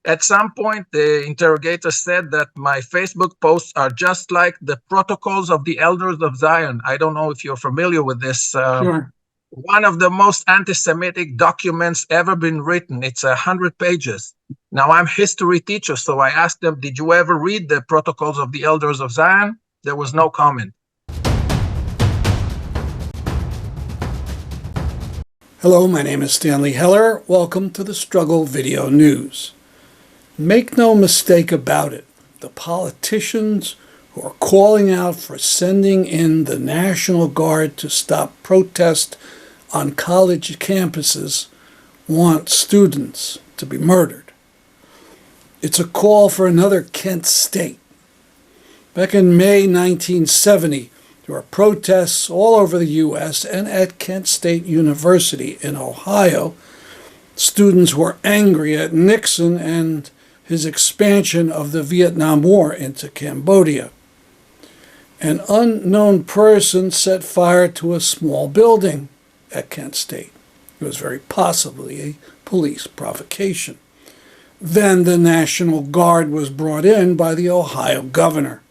At some point, the interrogator said that my Facebook posts are just like the protocols of the elders of Zion. I don't know if you're familiar with this. Sure. One of the most anti-Semitic documents ever been written. It's 100 pages. Now, I'm history teacher, so I asked them, did you ever read the protocols of the elders of Zion? There was no comment. Hello, my name is Stanley Heller. Welcome to the Struggle Video News. Make no mistake about it, the politicians who are calling out for sending in the National Guard to stop protests on college campuses want students to be murdered. It's a call for another Kent state. Back in May 1970, there were protests all over the U.S. and at Kent State University in Ohio. Students were angry at Nixon and his expansion of the Vietnam War into Cambodia. An unknown person set fire to a small building at Kent State. It was very possibly a police provocation. Then the National Guard was brought in by the Ohio governor.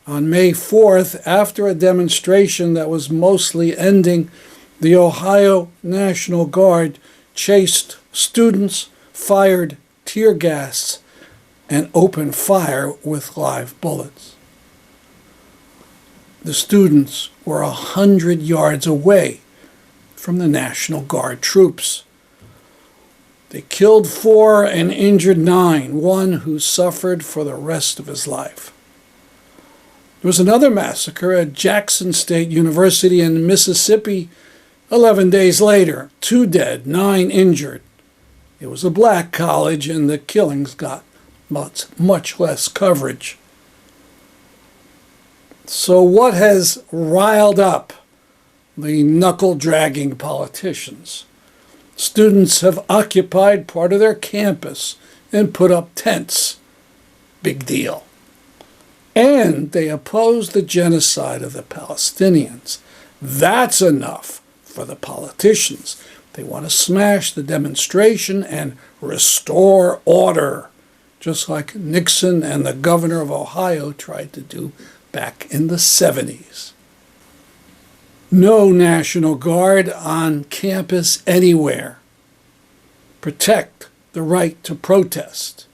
On May 4th, after a demonstration that was mostly ending, the Ohio National Guard chased students, fired tear gas, and opened fire with live bullets. The students were 100 yards away from the National Guard troops. They killed 4 and injured 9, one who suffered for the rest of his life. There was another massacre at Jackson State University in Mississippi 11 days later. 2 dead, 9 injured. It was a black college and the killings got much less coverage. So what has riled up the knuckle-dragging politicians? Students have occupied part of their campus and put up tents. Big deal. And they oppose the genocide of the Palestinians. That's enough for the politicians. They want to smash the demonstration and restore order, just like Nixon and the governor of Ohio tried to do back in the 70s. No National Guard on campus anywhere. Protect the right to protest.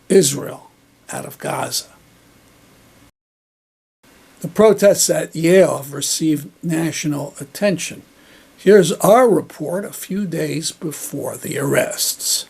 Israel out of Gaza. The protests at Yale have received national attention. Here's our report a few days before the arrests.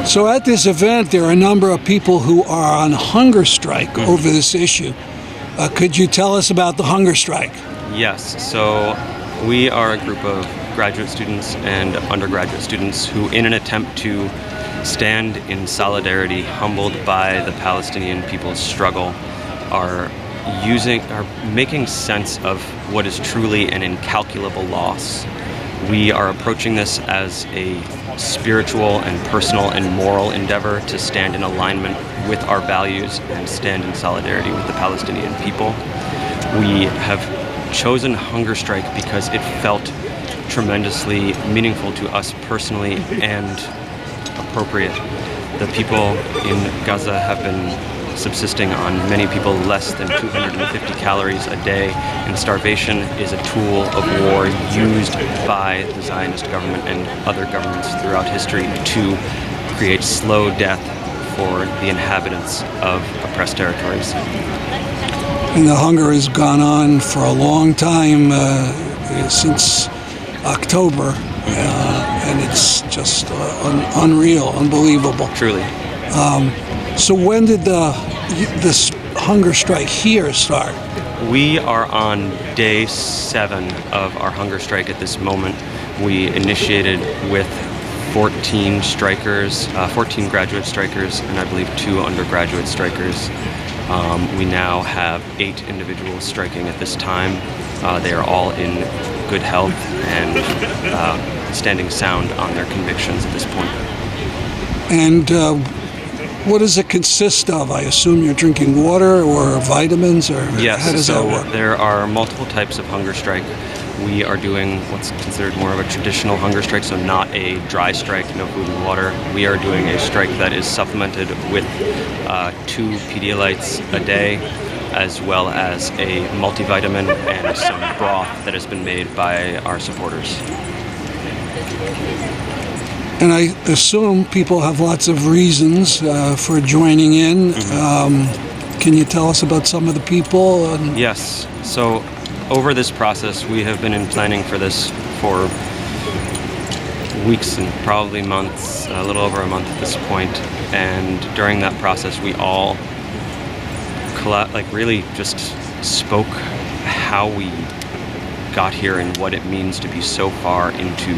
So at this event, there are a number of people who are on hunger strike over this issue. Could you tell us about the hunger strike? Yes, so we are a group of graduate students and undergraduate students who, in an attempt to stand in solidarity, humbled by the Palestinian people's struggle, are making sense of what is truly an incalculable loss. We are approaching this as a spiritual and personal and moral endeavor to stand in alignment with our values and stand in solidarity with the Palestinian people. We have chosen hunger strike because it felt tremendously meaningful to us personally and appropriate. The people in Gaza have been subsisting on many people less than 250 calories a day, and starvation is a tool of war used by the Zionist government and other governments throughout history to create slow death for the inhabitants of oppressed territories. And the hunger has gone on for a long time, since October, and it's just unreal, unbelievable. Truly. So when did this hunger strike here start? We are on day 7 of our hunger strike at this moment. We initiated with 14 strikers, 14 graduate strikers, and I believe 2 undergraduate strikers. We now have 8 individuals striking at this time. They are all in good health and standing sound on their convictions at this point. And what does it consist of? I assume you're drinking water or vitamins, or yes, how does that work? There are multiple types of hunger strike. We are doing what's considered more of a traditional hunger strike, so not a dry strike, no food and water. We are doing a strike that is supplemented with 2 Pedialytes a day, as well as a multivitamin and some broth that has been made by our supporters. And I assume people have lots of reasons for joining in. Can you tell us about some of the people? Yes. So over this process, we have been in planning for this for weeks and probably months, a little over a month at this point. And during that process, we all really just spoke how we got here and what it means to be so far into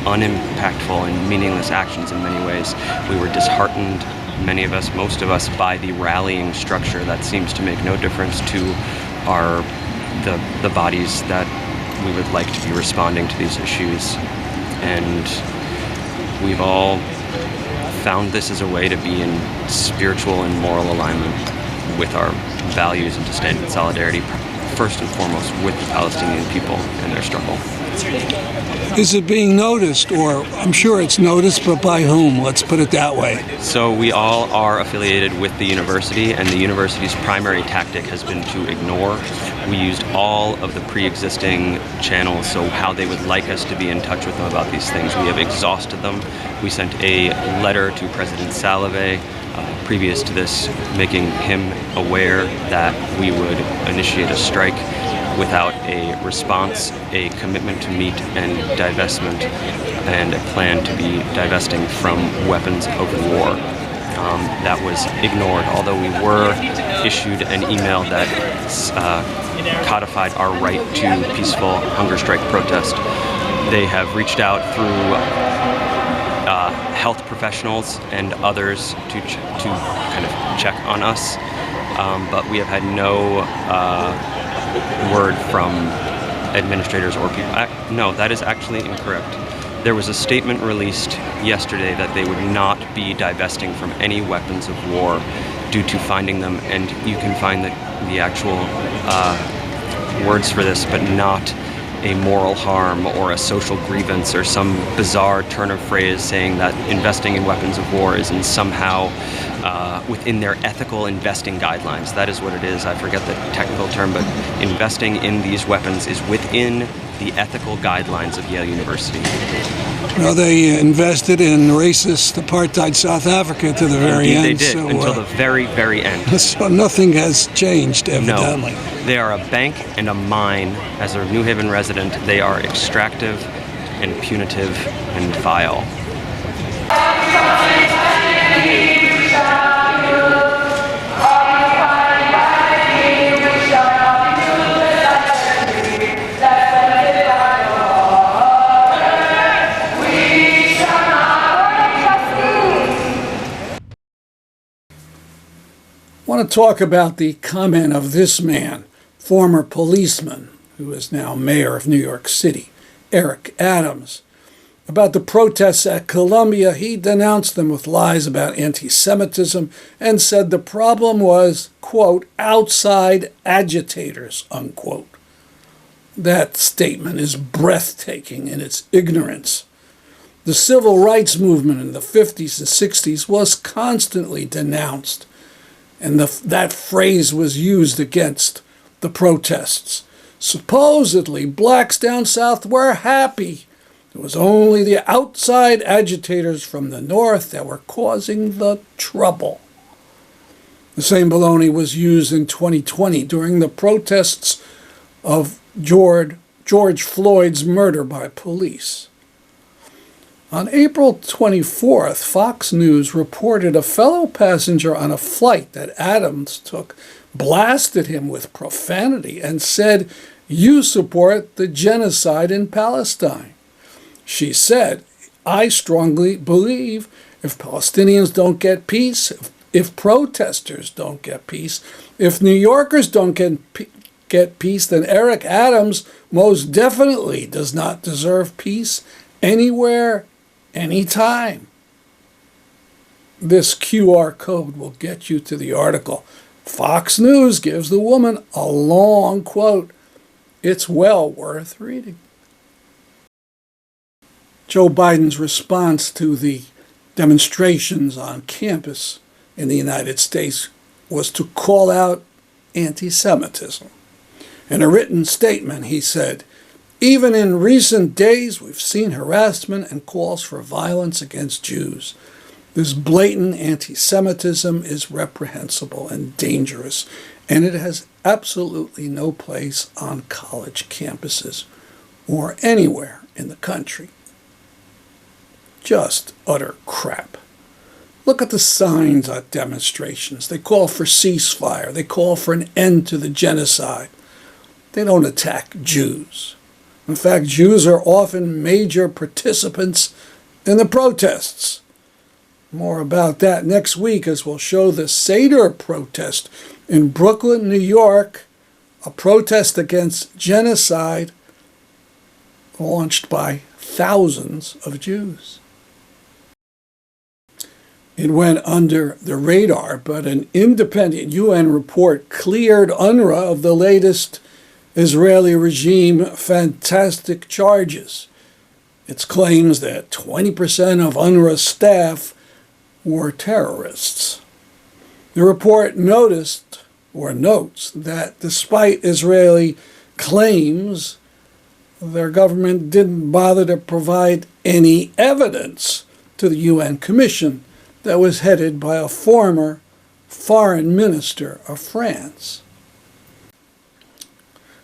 unimpactful and meaningless actions in many ways. We were disheartened, many of us, most of us, by the rallying structure that seems to make no difference to the bodies that we would like to be responding to these issues. And we've all found this as a way to be in spiritual and moral alignment with our values and to stand in solidarity, first and foremost, with the Palestinian people and their struggle. Is it being noticed, or I'm sure it's noticed, but by whom? Let's put it that way. So we all are affiliated with the university, and the university's primary tactic has been to ignore. We used all of the pre-existing channels, so how they would like us to be in touch with them about these things. We have exhausted them. We sent a letter to President Salave previous to this, making him aware that we would initiate a strike without a response, a commitment to meet and divestment, and a plan to be divesting from weapons of war. That was ignored, although we were issued an email that codified our right to peaceful hunger strike protest. They have reached out through health professionals and others to kind of check on us, but we have had no word from administrators or people. No, that is actually incorrect. There was a statement released yesterday that they would not be divesting from any weapons of war due to finding them, and you can find the actual words for this, but not a moral harm or a social grievance or some bizarre turn of phrase saying that investing in weapons of war is somehow within their ethical investing guidelines. That is what it is. I forget the technical term, but investing in these weapons is within the ethical guidelines of Yale University. Well, they invested in racist apartheid South Africa to the very end. They did, so, until the very, very end. So nothing has changed, evidently. No, they are a bank and a mine. As a New Haven resident, they are extractive and punitive and vile. want to talk about the comment of this man, former policeman, who is now mayor of New York City, Eric Adams. About the protests at Columbia, he denounced them with lies about anti-Semitism and said the problem was, quote, outside agitators, unquote. That statement is breathtaking in its ignorance. The civil rights movement in the 50s and 60s was constantly denounced, and that phrase was used against the protests. Supposedly, blacks down south were happy. It was only the outside agitators from the north that were causing the trouble. The same baloney was used in 2020 during the protests of George Floyd's murder by police. On April 24th, Fox News reported a fellow passenger on a flight that Adams took blasted him with profanity and said, "You support the genocide in Palestine." She said, "I strongly believe if Palestinians don't get peace, if protesters don't get peace, if New Yorkers don't get peace, then Eric Adams most definitely does not deserve peace anywhere, anytime." This QR code will get you to the article. Fox News gives the woman a long quote. It's well worth reading. Joe Biden's response to the demonstrations on campus in the United States was to call out anti-Semitism. In a written statement, he said, "Even in recent days, we've seen harassment and calls for violence against Jews. This blatant anti-Semitism is reprehensible and dangerous, and it has absolutely no place on college campuses or anywhere in the country." Just utter crap. Look at the signs at demonstrations. They call for ceasefire. They call for an end to the genocide. They don't attack Jews. In fact, Jews are often major participants in the protests. More about that next week as we'll show the Seder protest in Brooklyn, New York, a protest against genocide launched by thousands of Jews. It went under the radar, but an independent UN report cleared UNRWA of the latest Israeli regime fantastic charges. It claims that 20% of UNRWA staff were terrorists. The report notes that despite Israeli claims, their government didn't bother to provide any evidence to the UN Commission that was headed by a former foreign minister of France.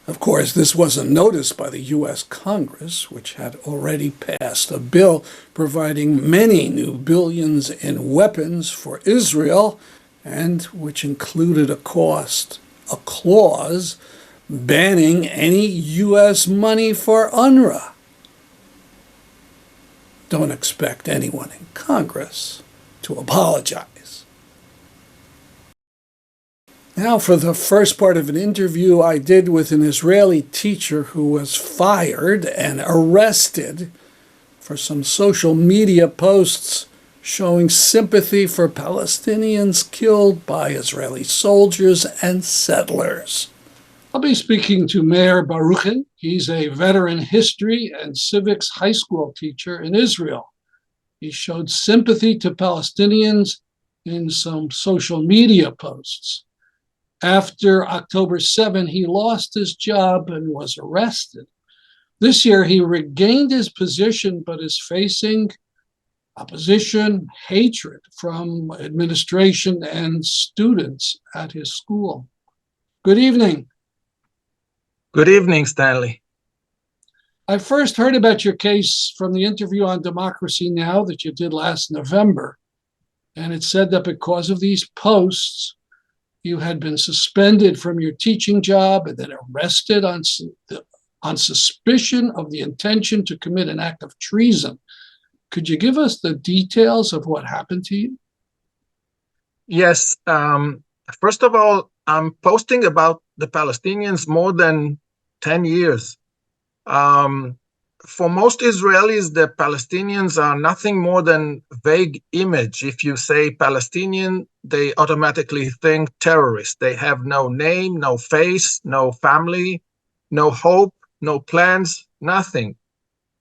Of course, this wasn't noticed by the U.S. Congress, which had already passed a bill providing many new billions in weapons for Israel, and which included a clause banning any U.S. money for UNRWA. Don't expect anyone in Congress to apologize. Now for the first part of an interview I did with an Israeli teacher who was fired and arrested for some social media posts showing sympathy for Palestinians killed by Israeli soldiers and settlers. I'll be speaking to Meir Baruchin. He's a veteran history and civics high school teacher in Israel. He showed sympathy to Palestinians in some social media posts. After October 7, he lost his job and was arrested. This year, he regained his position, but is facing opposition, hatred from administration and students at his school. Good evening. Good evening, Stanley. I first heard about your case from the interview on Democracy Now! That you did last November, and it said that because of these posts, you had been suspended from your teaching job and then arrested on suspicion of the intention to commit an act of treason. Could you give us the details of what happened to you? Yes. First of all, I'm posting about the Palestinians more than 10 years. Um, for most Israelis, the Palestinians are nothing more than vague image. If you say Palestinian, they automatically think terrorist. They have no name, no face, no family, no hope, no plans, nothing.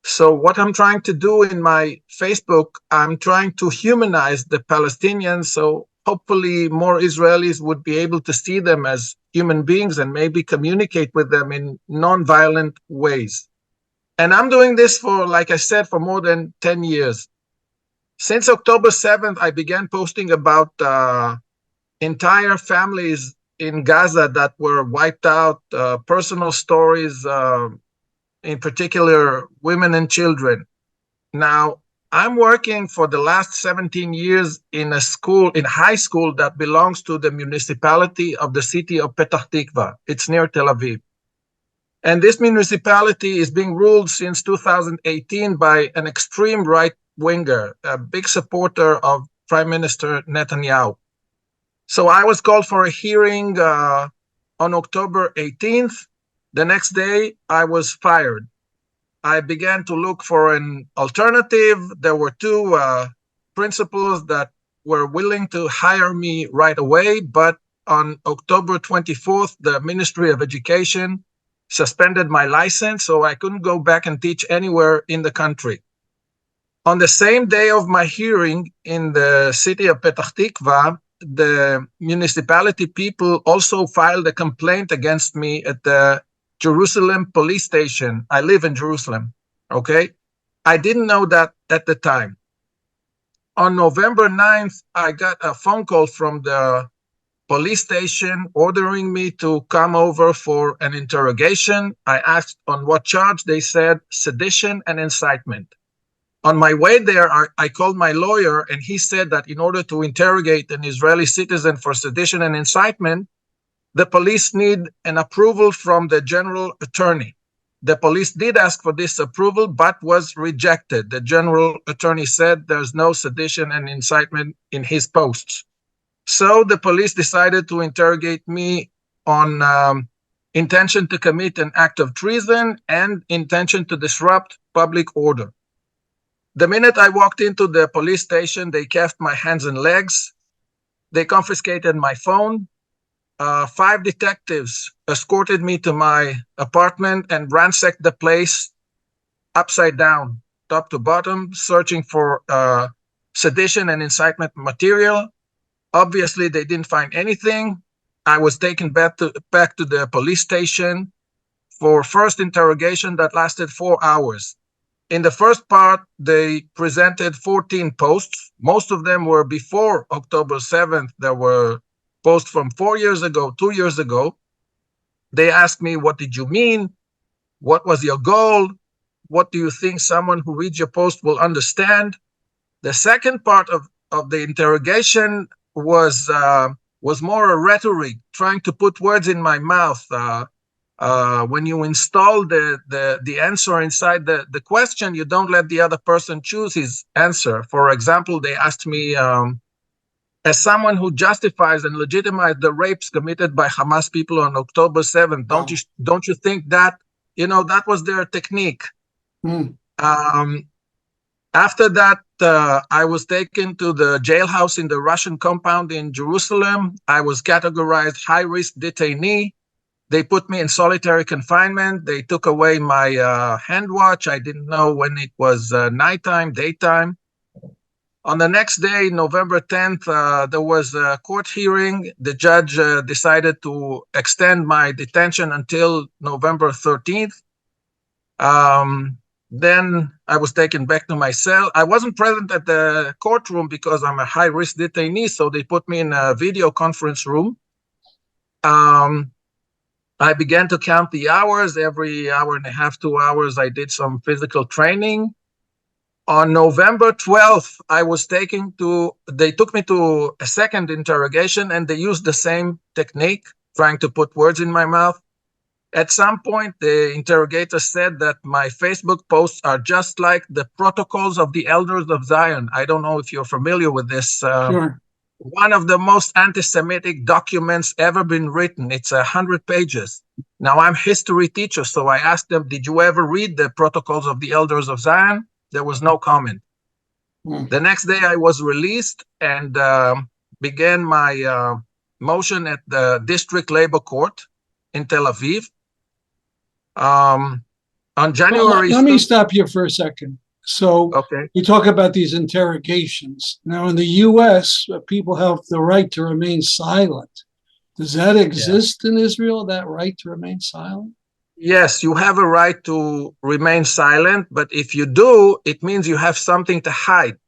So what I'm trying to do in my Facebook, I'm trying to humanize the Palestinians. So hopefully more Israelis would be able to see them as human beings and maybe communicate with them in non-violent ways. And I'm doing this for, like I said, for more than 10 years. Since October 7th, I began posting about entire families in Gaza that were wiped out, personal stories, in particular, women and children. Now, I'm working for the last 17 years in a school, in high school that belongs to the municipality of the city of Petah Tikva. It's near Tel Aviv. And this municipality is being ruled since 2018 by an extreme right winger, a big supporter of Prime Minister Netanyahu. So I was called for a hearing on October 18th. The next day, I was fired. I began to look for an alternative. There were two principals that were willing to hire me right away, but on October 24th, the Ministry of Education suspended my license, so I couldn't go back and teach anywhere in the country. On the same day of my hearing in the city of Petah Tikva, the municipality people also filed a complaint against me at the Jerusalem police station. I live in Jerusalem, okay? I didn't know that at the time. On November 9th, I got a phone call from the police station ordering me to come over for an interrogation. I asked on what charge. They said sedition and incitement. On my way there, I called my lawyer, and he said that in order to interrogate an Israeli citizen for sedition and incitement, the police need an approval from the general attorney. The police did ask for this approval, but was rejected. The general attorney said there's no sedition and incitement in his posts. So the police decided to interrogate me on intention to commit an act of treason and intention to disrupt public order. The minute I walked into the police station, they cuffed my hands and legs. They confiscated my phone. 5 detectives escorted me to my apartment and ransacked the place upside down, top to bottom, searching for sedition and incitement material. Obviously, they didn't find anything. I was taken back to the police station for first interrogation that lasted 4 hours. In the first part, they presented 14 posts. Most of them were before October 7th. There were posts from 4 years ago, 2 years ago. They asked me, what did you mean? What was your goal? What do you think someone who reads your post will understand? The second part of the interrogation was more a rhetoric, trying to put words in my mouth. When you install the answer inside the question, you don't let the other person choose his answer. For example, they asked me, as someone who justifies and legitimizes the rapes committed by Hamas people on October 7th, don't you think that, that was their technique? After that, I was taken to the jailhouse in the Russian compound in Jerusalem. I was categorized high-risk detainee. They put me in solitary confinement. They took away my hand watch. I didn't know when it was nighttime, daytime. On the next day, November 10th, there was a court hearing. The judge decided to extend my detention until November 13th. Then I was taken back to my cell. I wasn't present at the courtroom because I'm a high-risk detainee, so they put me in a video conference room. I began to count the hours. Every hour and a half, 2 hours, I did some physical training. On November 12th, they took me to a second interrogation, and they used the same technique, trying to put words in my mouth. At some point, the interrogator said that my Facebook posts are just like the protocols of the elders of Zion. I don't know if you're familiar with this. Sure. one of the most anti-Semitic documents ever been written. It's 100 pages. Now, I'm history teacher, so I asked them, did you ever read the Protocols of the Elders of Zion? There was no comment. The next day I was released and began my motion at the District Labor Court in Tel Aviv. On January... Let me stop you for a second. So okay. you talk about these interrogations. Now, in the U.S., people have the right to remain silent. Does that exist in Israel, that right to remain silent? Yes, you have a right to remain silent, but if you do, it means you have something to hide.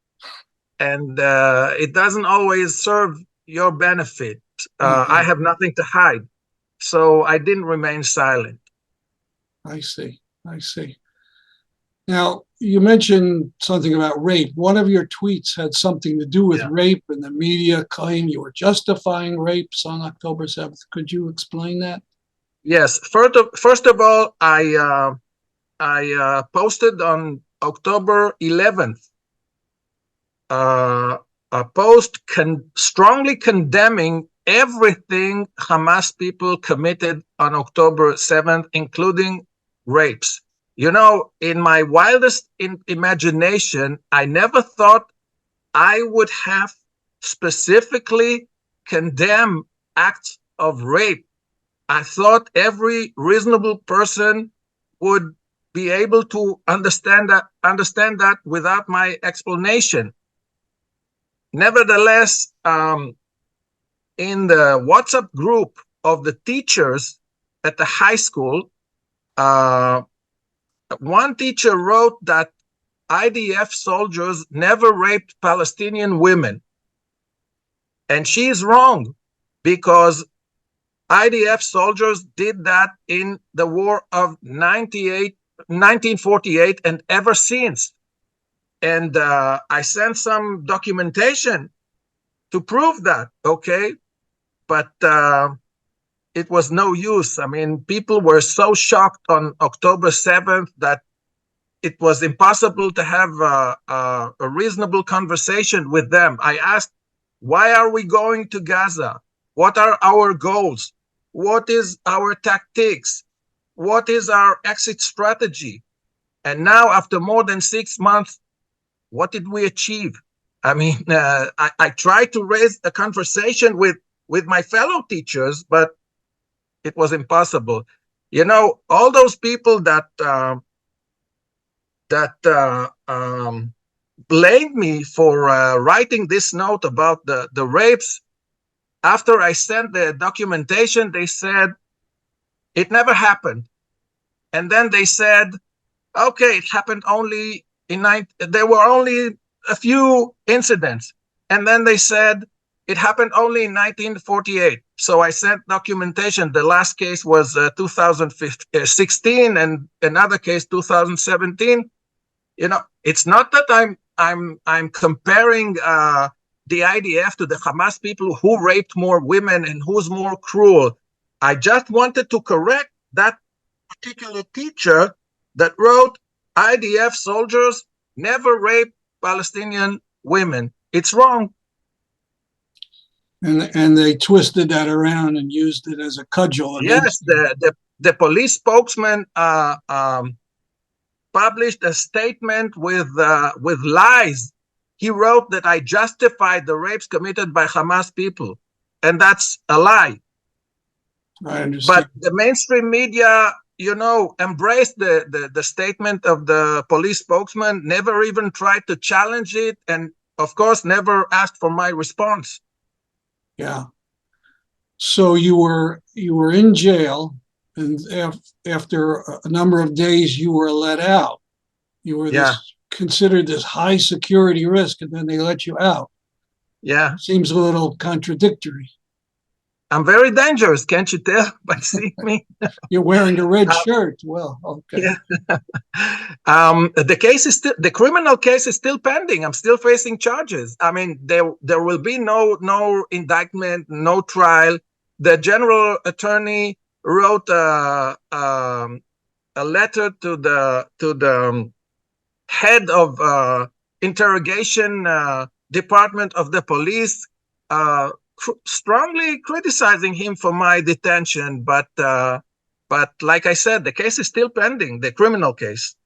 And it doesn't always serve your benefit. I have nothing to hide. So I didn't remain silent. I see. Now, you mentioned something about rape. One of your tweets had something to do with rape, and the media claimed you were justifying rapes on October 7th. Could you explain that? Yes. First of all, I posted on October 11th a post strongly condemning everything Hamas people committed on October 7th, including rapes. You know, in my wildest imagination, I never thought I would have specifically condemned acts of rape. I thought every reasonable person would be able to understand that without my explanation. Nevertheless, in the WhatsApp group of the teachers at the high school, one teacher wrote that IDF soldiers never raped Palestinian women. And she is wrong, because IDF soldiers did that in the war of 1948 and ever since. And I sent some documentation to prove that, okay? But it was no use. I mean, people were so shocked on October 7th that it was impossible to have a reasonable conversation with them. I asked, why are we going to Gaza? What are our goals? What is our tactics? What is our exit strategy? And now, after more than 6 months, what did we achieve? I mean, I tried to raise a conversation with my fellow teachers, but it was impossible. You know, all those people that blamed me for writing this note about the rapes, after I sent the documentation, they said it never happened. And then they said, okay, it happened only there were only a few incidents. And then they said it happened only in 1948. So I sent documentation. The last case was 2016, and another case 2017. You know, it's not that I'm comparing the IDF to the Hamas people who raped more women and who's more cruel. I just wanted to correct that particular teacher that wrote IDF soldiers never rape Palestinian women. It's wrong. And they twisted that around and used it as a cudgel. Yes, the police spokesman published a statement with lies. He wrote that I justified the rapes committed by Hamas people, and that's a lie. I understand. But the mainstream media, you know, embraced the statement of the police spokesman, never even tried to challenge it, and of course never asked for my response. Yeah. So you were in jail, and after a number of days you were let out. You were considered this high security risk, and then they let you out. Yeah. Seems a little contradictory. I'm very dangerous, can't you tell by seeing me? You're wearing a red shirt. Well, okay. Yeah. The criminal case is still pending. I'm still facing charges. I mean, there will be no indictment, no trial. The general attorney wrote a letter to the head of interrogation department of the police, strongly criticizing him for my detention, but like I said, the case is still pending, the criminal case.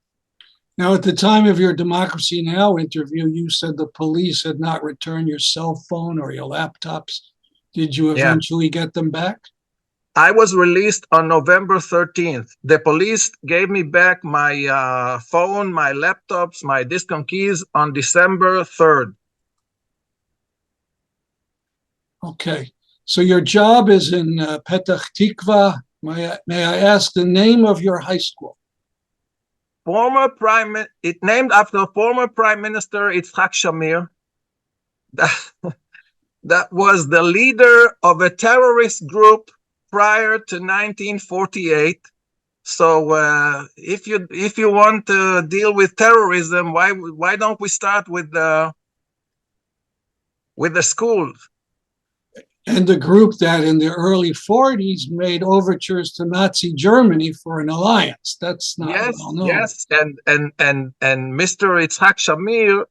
Now, at the time of your Democracy Now! Interview, you said the police had not returned your cell phone or your laptops. Did you eventually get them back? I was released on November 13th. The police gave me back my phone, my laptops, my disc and keys on December 3rd. Okay. So your job is in Petach Tikva. May I ask the name of your high school? It named after former Prime Minister Yitzhak Shamir. That was the leader of a terrorist group prior to 1948. So if you want to deal with terrorism, why don't we start with the schools? And the group that in the early 40s made overtures to Nazi Germany for an alliance. That's not well known. Yes, and Mr. Yitzhak Shamir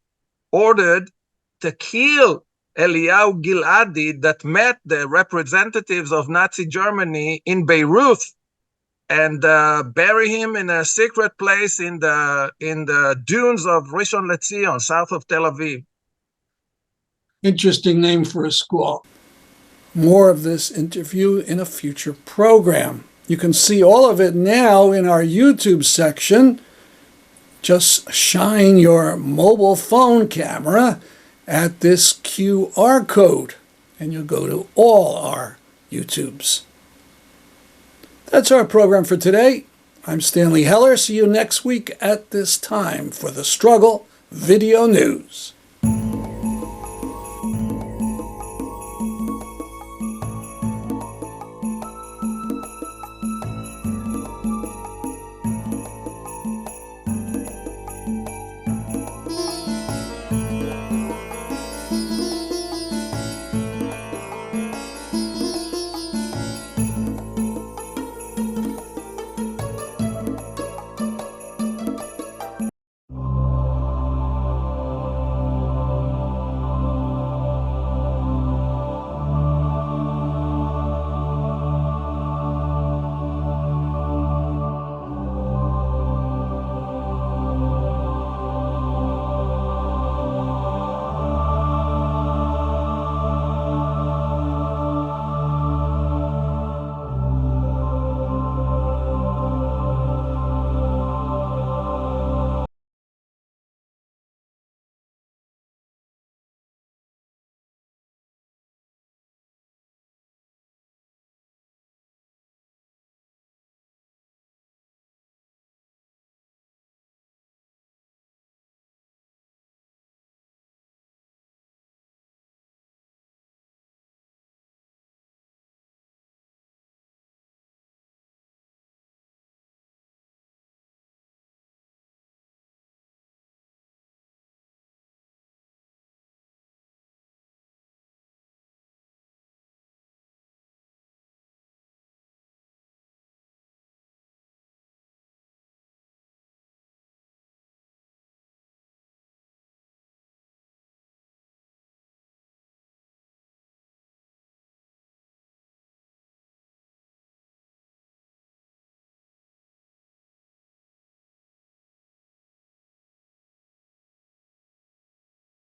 ordered to kill Eliyahu Giladi that met the representatives of Nazi Germany in Beirut and bury him in a secret place in the dunes of Rishon LeZion, south of Tel Aviv. Interesting name for a school. More of this interview in a future program. You can see all of it now in our YouTube section. Just shine your mobile phone camera at this QR code, and you'll go to all our YouTubes. That's our program for today. I'm Stanley Heller. See you next week at this time for the Struggle Video News.